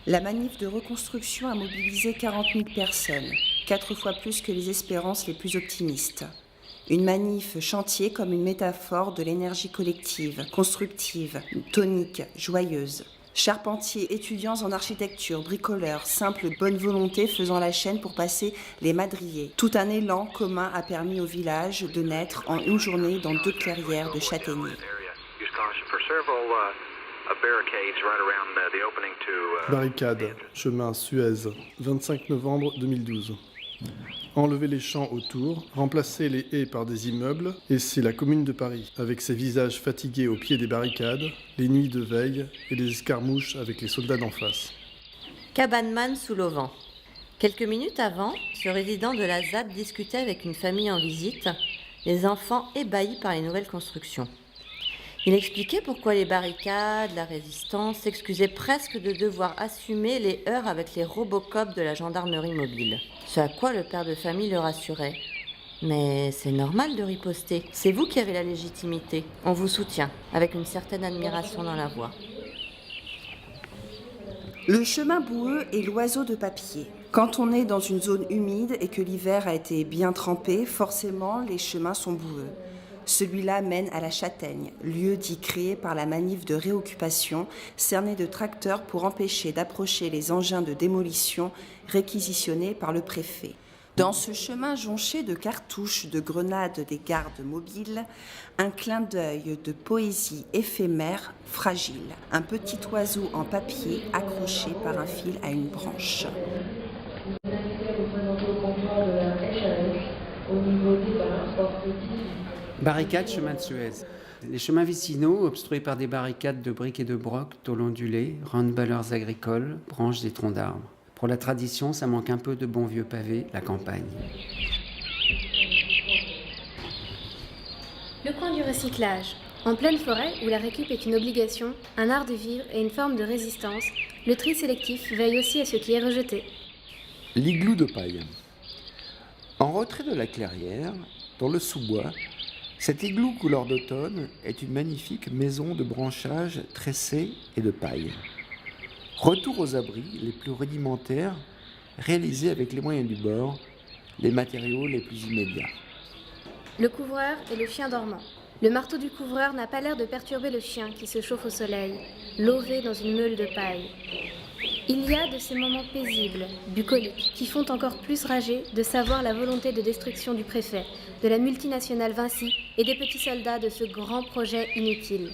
La manif de reconstruction a mobilisé 40 000 personnes, 4 fois plus que les espérances les plus optimistes. Une manif chantier comme une métaphore de l'énergie collective, constructive, tonique, joyeuse. Charpentiers, étudiants en architecture, bricoleurs, simple bonne volonté faisant la chaîne pour passer les madriers. Tout un élan commun a permis au village de naître en une journée dans 2 clairières de châtaigniers. Barricade, chemin Suez, 25 novembre 2012. Enlever les champs autour, remplacer les haies par des immeubles, et c'est la Commune de Paris, avec ses visages fatigués au pied des barricades, les nuits de veille et les escarmouches avec les soldats d'en face. Cabaneman sous l'auvent. Quelques minutes avant, ce résident de la ZAD discutait avec une famille en visite, les enfants ébahis par les nouvelles constructions. Il expliquait pourquoi les barricades, la résistance s'excusaient presque de devoir assumer les heurts avec les Robocop de la gendarmerie mobile. Ce à quoi le père de famille le rassurait. Mais c'est normal de riposter. C'est vous qui avez la légitimité. On vous soutient, avec une certaine admiration dans la voix. Le chemin boueux est l'oiseau de papier. Quand on est dans une zone humide et que l'hiver a été bien trempé, forcément les chemins sont boueux. Celui-là mène à la Châtaigne, lieu dit créé par la manif de réoccupation, cerné de tracteurs pour empêcher d'approcher les engins de démolition réquisitionnés par le préfet. Dans ce chemin jonché de cartouches, de grenades des gardes mobiles, un clin d'œil de poésie éphémère, fragile. Un petit oiseau en papier accroché par un fil à une branche. Barricade, chemin de Suez. Les chemins vicinaux, obstrués par des barricades de briques et de brocs, tôles ondulées, roundballers agricoles, branches des troncs d'arbres. Pour la tradition, ça manque un peu de bons vieux pavés, la campagne. Le coin du recyclage. En pleine forêt, où la récup est une obligation, un art de vivre et une forme de résistance, le tri sélectif veille aussi à ce qui est rejeté. L'igloo de paille. En retrait de la clairière, dans le sous-bois, cet igloo couleur d'automne est une magnifique maison de branchage tressé et de paille. Retour aux abris les plus rudimentaires, réalisés avec les moyens du bord, les matériaux les plus immédiats. Le couvreur et le chien dormant. Le marteau du couvreur n'a pas l'air de perturber le chien qui se chauffe au soleil, lové dans une meule de paille. Il y a de ces moments paisibles, bucoliques, qui font encore plus rager de savoir la volonté de destruction du préfet, de la multinationale Vinci et des petits soldats de ce grand projet inutile.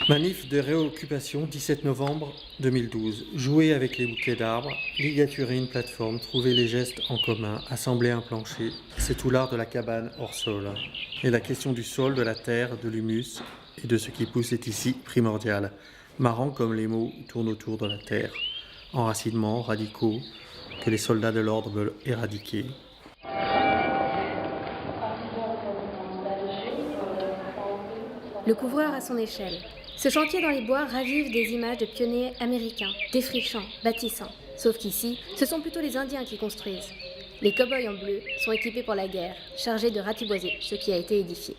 Manif de réoccupation, 17 novembre 2012. Jouer avec les bouquets d'arbres, ligaturer une plateforme, trouver les gestes en commun, assembler un plancher, c'est tout l'art de la cabane hors sol. Et la question du sol, de la terre, de l'humus et de ce qui pousse est ici primordiale. Marrant comme les mots tournent autour de la terre. Enracinements, radicaux, que les soldats de l'ordre veulent éradiquer. Le couvreur à son échelle. Ce chantier dans les bois ravive des images de pionniers américains, défrichants, bâtissants. Sauf qu'ici, ce sont plutôt les Indiens qui construisent. Les cow-boys en bleu sont équipés pour la guerre, chargés de ratiboiser ce qui a été édifié.